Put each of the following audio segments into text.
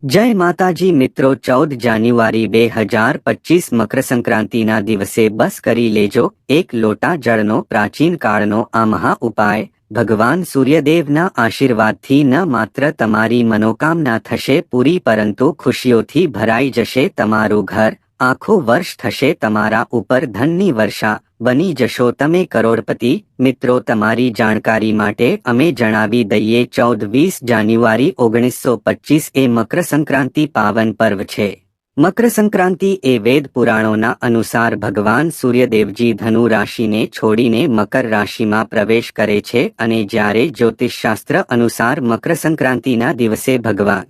જય માતાજી મિત્રો, 14 જાન્યુઆરી 2025 મકર સંક્રાંતિના દિવસે બસ કરી લેજો એક લોટા જળનો પ્રાચીન કાળનો આ મહા ઉપાય। ભગવાન સૂર્યદેવના આશીર્વાદથી ન માત્ર તમારી મનોકામના થશે પૂરી, પરંતુ ખુશીઓથી ભરાઈ જશે તમારું ઘર। આખું વર્ષ થશે તમારા ઉપર ધનની વર્ષા, બની જશો તમે કરોડપતિ। મિત્રો, તમારી જાણકારી માટે અમે જણાવી દઈએ, 14-20 જાન્યુઆરી 1925 એ મકર સંક્રાંતિ પાવન પર્વ છે। મકર સંક્રાંતિ એ વેદ પુરાણોના અનુસાર ભગવાન સૂર્યદેવજી ધનુ રાશિને છોડીને મકર રાશિમાં પ્રવેશ કરે છે, અને જ્યારે જ્યોતિષશાસ્ત્ર અનુસાર મકર સંક્રાંતિના દિવસે ભગવાન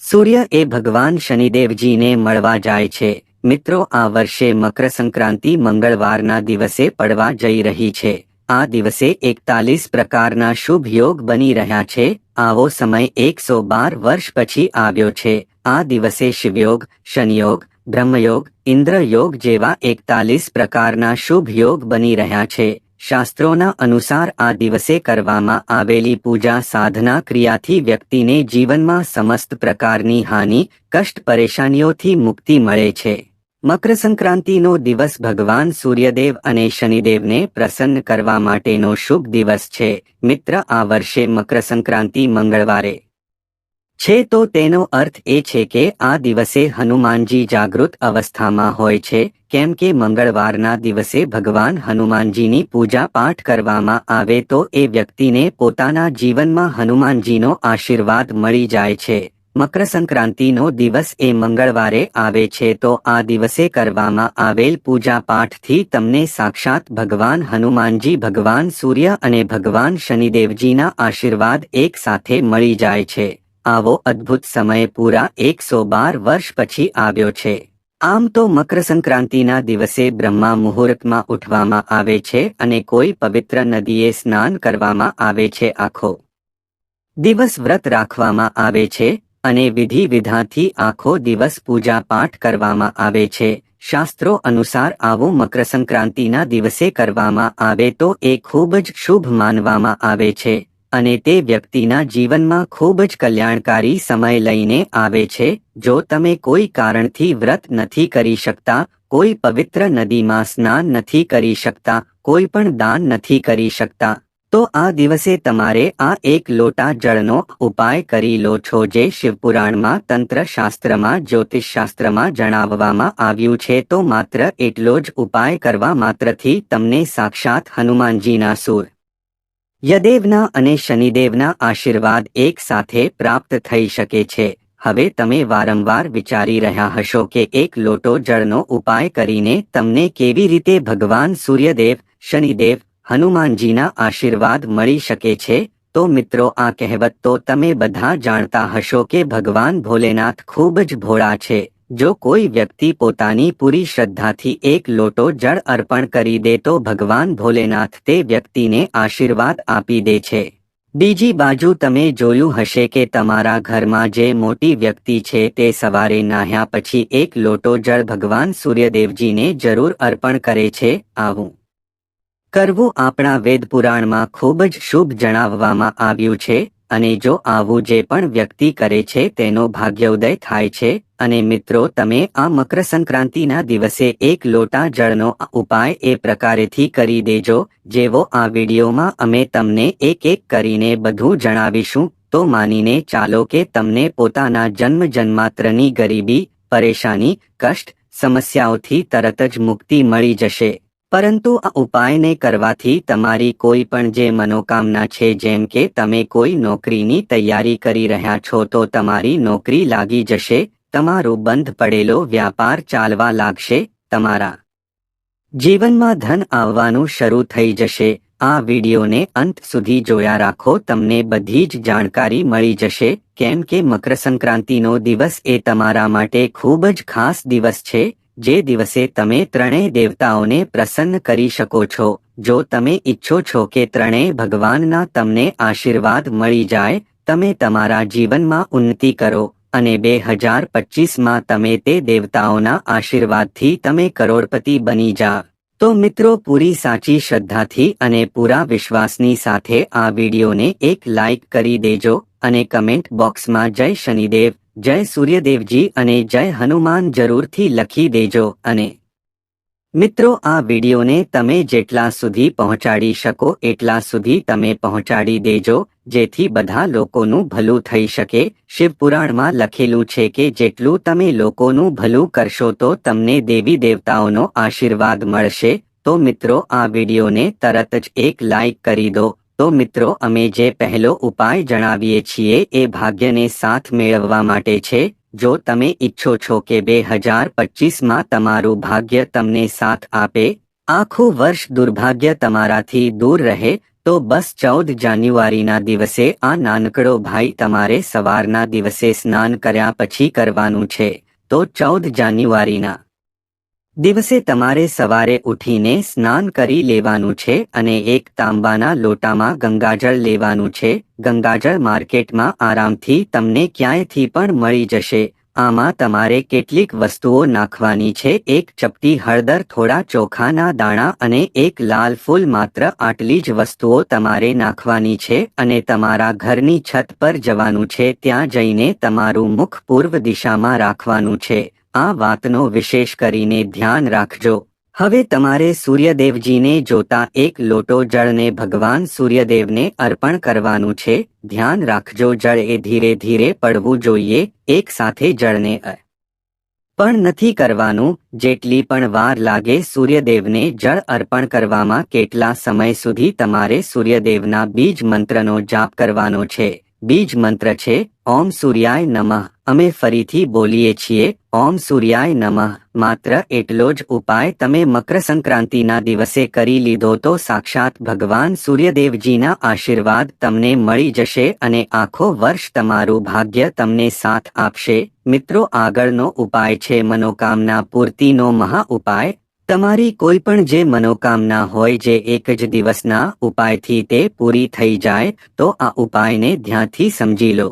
સૂર્ય એ ભગવાન શનિદેવજીને મળવા જાય છે। મિત્રો, આ વર્ષે મકર સંક્રાંતિ મંગળવારના દિવસે પડવા જઈ રહી છે। આ દિવસે 41 પ્રકારના શુભ યોગ બની રહ્યા છે। આવો સમય 112 વર્ષ પછી આવ્યો છે। આ દિવસે શિવયોગ, શનિયોગ, બ્રહ્મયોગ, ઇન્દ્રયોગ જેવા 41 પ્રકારના શુભ યોગ બની રહ્યા છે। શાસ્ત્રોના અનુસાર આ દિવસે કરવામાં આવેલી પૂજા સાધના ક્રિયાથી વ્યક્તિને જીવનમાં સમસ્ત પ્રકારની હાનિ, કષ્ટ, પરેશાનીઓથી મુક્તિ મળે છે। મકર સંક્રાંતિનો દિવસ ભગવાન સૂર્યદેવ અને શનિદેવને પ્રસન્ન કરવા માટેનો શુભ દિવસ છે। મિત્ર, આ વર્ષે મકર સંક્રાંતિ મંગળવારે છે, તો તેનો અર્થ એ છે કે આ દિવસે હનુમાનજી જાગૃત અવસ્થામાં હોય છે, કેમ કે મંગળવારના દિવસે ભગવાન હનુમાનજીની પૂજા પાઠ કરવામાં આવે તો એ વ્યક્તિને પોતાના જીવનમાં હનુમાનજીનો આશીર્વાદ મળી જાય છે। મકર સંક્રાંતિનો દિવસ એ મંગળવારે આવે છે, તો આ દિવસે કરવામાં આવેલ પૂજા પાઠથી તમને સાક્ષાત ભગવાન હનુમાનજી, ભગવાન સૂર્ય અને ભગવાન શનિદેવજીના આશીર્વાદ એક સાથે મળી જાય છે। આવો અદ્ભુત સમય પૂરા 112 વર્ષ પછી આવ્યો છે। આમ તો મકર સંક્રાંતિના દિવસે બ્રહ્મા મુહૂર્તમાં ઉઠવામાં આવે છે અને કોઈ પવિત્ર નદીએ સ્નાન કરવામાં આવે છે। આખો દિવસ વ્રત રાખવામાં આવે છે અને વિધિ વિધાનથી આખો દિવસ પૂજા પાઠ કરવામાં આવે છે। શાસ્ત્રો અનુસાર આવું મકર સંક્રાંતિના દિવસે કરવામાં આવે તો એ ખૂબ જ શુભ માનવામાં આવે છે અને તે વ્યક્તિના જીવનમાં ખૂબ જ કલ્યાણકારી સમય લઈને આવે છે। જો તમે કોઈ કારણથી વ્રત નથી કરી શકતા, કોઈ પવિત્ર નદીમાં સ્નાન નથી કરી શકતા, કોઈ પણ દાન નથી કરી શકતા, તો આ દિવસે તમારે આ એક લોટા જળનો ઉપાય કરી લો છો, જે શિવપુરાણમાં, તંત્રશાસ્ત્રમાં, જ્યોતિષશાસ્ત્રમાં જણાવવામાં આવ્યું છે। તો માત્ર એટલો જ ઉપાય કરવા માત્રથી તમને સાક્ષાત હનુમાનજીના સૂર્યદેવના અને શનિદેવના આશીર્વાદ એક સાથે પ્રાપ્ત થઈ શકે છે। હવે તમે વારંવાર વિચારી રહ્યા હશો કે એક લોટો જળનો ઉપાય કરીને તમને કેવી રીતે ભગવાન સૂર્યદેવ, શનિદેવ, હનુમાનજીના આશીર્વાદ મળી શકે છે। તો મિત્રો, આ કહેવત તો તમે બધા જાણતા હશો કે ભગવાન ભોલેનાથ ખૂબ જ ભોળા છે। જો કોઈ વ્યક્તિ પોતાની પૂરી શ્રદ્ધાથી એક લોટો જળ અર્પણ કરી દે તો ભગવાન ભોલેનાથ તે વ્યક્તિને આશીર્વાદ આપી દે છે। બીજી બાજુ તમે જોયું હશે કે તમારા ઘરમાં જે મોટી વ્યક્તિ છે તે સવારે નાહ્યા પછી એક લોટો જળ ભગવાન સૂર્યદેવજીને જરૂર અર્પણ કરે છે। આવું કરવું આપણા વેદ પુરાણમાં ખૂબ જ શુભ જણાવવામાં આવ્યું છે, અને જો આવું જે પણ વ્યક્તિ કરે છે તેનો ભાગ્યોદય થાય છે। અને મિત્રો, તમે આ મકર સંક્રાંતિના દિવસે એક લોટા જળનો ઉપાય એ પ્રકારેથી કરી દેજો જેવો આ વિડીયોમાં અમે તમને એક એક કરીને બધું જણાવીશું। તો માનીને ચાલો કે તમને પોતાના જન્મ જન્માત્રની ગરીબી, પરેશાની, કષ્ટ, સમસ્યાઓથી તરત જ મુક્તિ મળી જશે। પરંતુ આ ઉપાયને કરવાથી તમારી કોઈ પણ જે મનોકામના છે, જેમ કે તમે કોઈ નોકરીની તૈયારી કરી રહ્યા છો તો તમારી નોકરી લાગી જશે, તમારો બંધ પડેલો વ્યાપાર ચાલવા લાગશે, તમારા જીવનમાં ધન આવવાનું શરૂ થઈ જશે। આ વિડીયોને અંત સુધી જોયા રાખો, તમને બધી જ જાણકારી મળી જશે, કેમ કે મકર સંક્રાંતિનો દિવસ એ તમારા માટે ખૂબ જ ખાસ દિવસ છે, જે દિવસે તમે ત્રણેય દેવતાઓને પ્રસન્ન કરી શકો છો। જો તમે ઈચ્છો છો કે ત્રણેય ભગવાનના તમને આશીર્વાદ મળી જાય, તમે તમારા જીવનમાં ઉન્નતિ કરો અને 2025માં તમે તે દેવતાઓના આશીર્વાદથી તમે કરોડપતિ બની જાઓ, તો મિત્રો, પૂરી સાચી શ્રદ્ધાથી અને પૂરા વિશ્વાસની સાથે આ વિડીયોને એક લાઈક કરી દેજો અને કમેન્ટ બોક્સમાં જય શનિદેવ, જય સૂર્યદેવજી અને જય હનુમાન જરૂરથી લખી દેજો અને મિત્રો આ વિડીયોને તમે જેટલા સુધી પહોંચાડી શકો એટલા સુધી તમે પહોંચાડી દેજો જેથી બધા લોકોનું ભલું થઈ શકે। શિવપુરાણમાં લખેલું છે કે જેટલું તમે લોકોનું ભલું કરશો તો તમને દેવી દેવતાઓનો આશીર્વાદ મળશે। તો મિત્રો આ વિડીયોને તરત જ એક લાઈક કરી દો। તો મિત્રો અમે જે પહેલો ઉપાય જણાવીએ છીએ એ ભાગ્યને સાથ મેળવવા માટે છે। જો તમે ઈચ્છો છો કે 2025માં તમારું ભાગ્ય તમને સાથ આપે, આખું વર્ષ દુર્ભાગ્ય તમારાથી દૂર રહે, તો બસ 14 જાન્યુઆરીના દિવસે આ નાનકડો ભાઈ તમારે સવારના દિવસે સ્નાન કર્યા પછી કરવાનું છે। તો 14 જાન્યુઆરીના દિવસે તમારે સવારે ઉઠીને સ્નાન કરી લેવાનું છે અને એક તાંબાના લોટામાં ગંગાજળ લેવાનું છે। ગંગાજળ માર્કેટમાં આરામથી તમને ક્યાંયથી પણ મળી જશે। આમાં તમારે કેટલીક વસ્તુઓ નાખવાની છે। એક ચપટી હળદર, થોડા ચોખાના દાણા અને એક લાલ ફૂલ। માત્ર આટલી જ વસ્તુઓ તમારે નાખવાની છે અને તમારા ઘરની છત પર જવાનું છે। ત્યાં જઈને તમારું મુખ પૂર્વ દિશામાં રાખવાનું છે। આ વાતનો વિશેષ કરીને ધ્યાન રાખજો। હવે તમારે સૂર્યદેવજીને જોતા એક લોટો જળને ભગવાન સૂર્યદેવને અર્પણ કરવાનું છે। ધ્યાન રાખજો જળ એ ધીરે ધીરે પડવું જોઈએ। એક સાથે જળને પણ નથી કરવાનું। જેટલી પણ વાર લાગે સૂર્યદેવને જળ અર્પણ કરવામાં કેટલા સમય સુધી તમારે સૂર્યદેવના બીજ મંત્રનો જાપ કરવાનો છે। બીજ મંત્ર છે ઓમ સૂર્યાય નમઃ। અમે ફરીથી બોલીએ છીએ ઓમ સૂર્યાય નમઃ। માત્ર એટલો જ ઉપાય તમે મકર સંક્રાંતિના દિવસે કરી લીધો તો સાક્ષાત ભગવાન સૂર્યદેવજીના આશીર્વાદ તમને મળી જશે અને આખો વર્ષ તમારું ભાગ્ય તમને સાથ આપશે। મિત્રો આગળનો ઉપાય છે મનોકામના પૂર્તિનો મહા ઉપાય। તમારી કોઈ પણ જે મનોકામના હોય જે એક જ દિવસના ઉપાયથી તે પૂરી થઈ જાય તો આ ઉપાયને ધ્યાનથી સમજી લો।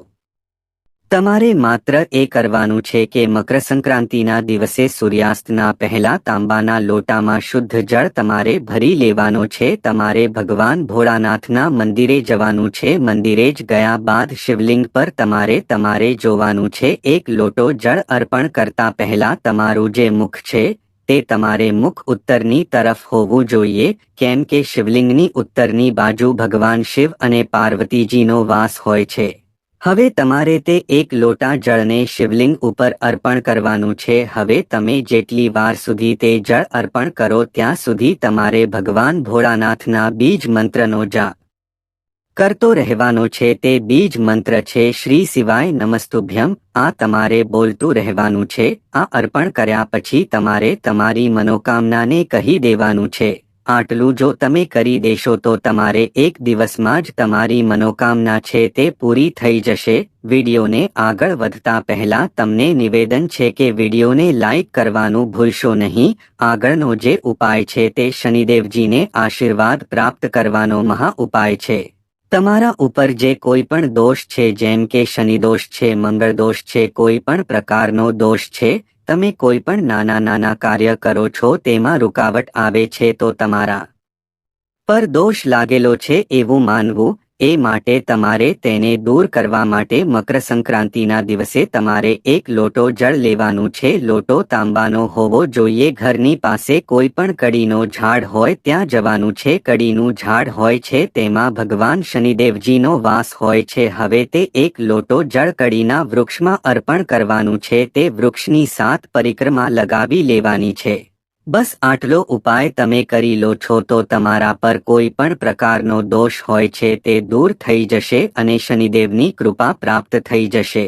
તમારે માત્ર એ કરવાનું છે કે મકર સંક્રાંતિના દિવસે સૂર્યાસ્તના પહેલા તાંબાના લોટામાં શુદ્ધ જળ તમારે ભરી લેવાનો છે। તમારે ભગવાન ભોળાનાથના મંદિરે જવાનું છે। મંદિરે જ ગયા બાદ શિવલિંગ પર તમારે જોવાનું છે। એક લોટો જળ અર્પણ કરતા પહેલા તમારું જે મુખ છે તે તમારે મુખ ઉત્તરની તરફ હોવું જોઈએ, કેમ કે શિવલિંગની ઉત્તરની બાજુ ભગવાન શિવ અને પાર્વતીજીનો વાસ હોય છે। હવે તમારે તે એક લોટા જળને શિવલિંગ ઉપર અર્પણ કરવાનું છે। હવે તમે જેટલી વાર સુધી તે જળ અર્પણ કરો ત્યાં સુધી તમારે ભગવાન ભોળાનાથના બીજ મંત્રનો જાપ કરતો રહેવાનો છે। તે બીજ મંત્ર છે શ્રી શિવાય નમસ્તુભ્યમ। આ તમારે બોલતું રહેવાનું છે। આ અર્પણ કર્યા પછી તમારે તમારી મનોકામનાને કહી દેવાનું છે। આટલું જો તમે કરી દેશો તો તમારે એક દિવસમાં જ તમારી મનોકામના છે તે પૂરી થઈ જશે। વિડીયોને આગળ વધતા પહેલા તમને નિવેદન છે કે વિડીયોને લાઈક કરવાનું ભૂલશો નહીં। આગળનો જે ઉપાય છે તે શનિદેવજીને આશીર્વાદ પ્રાપ્ત કરવાનો મહા ઉપાય છે। તમારા ઉપર જે કોઈ પણ દોષ છે જેમ કે શનિદોષ છે, મંગળ દોષ છે, કોઈ પણ પ્રકારનો દોષ છે, તમે કોઈ પણ નાના કાર્ય કરો છો તેમાં રૂકાવટ આવે છે તો તમારા પર દોષ લાગેલો છે એવું માનવું। એ માટે તમારે તેને દૂર કરવા માટે મકર સંક્રાંતિના દિવસે તમારે એક લોટો જળ લેવાનું છે। લોટો તાંબાનો હોવો જોઈએ। ઘરની પાસે કોઈ પણ કડીનો ઝાડ હોય ત્યાં જવાનું છે। કડીનું ઝાડ હોય છે તેમાં ભગવાન શનિદેવજીનો વાસ હોય છે। હવે તે એક લોટો જળ કડીના વૃક્ષમાં અર્પણ કરવાનું છે। તે વૃક્ષની 7 પરિક્રમા લગાવી લેવાની છે। બસ આટલો ઉપાય તમે કરી લો છો તો તમારા પર કોઈ પણ પ્રકારનો દોષ હોય છે તે દૂર થઈ જશે અને શનિદેવની કૃપા પ્રાપ્ત થઈ જશે।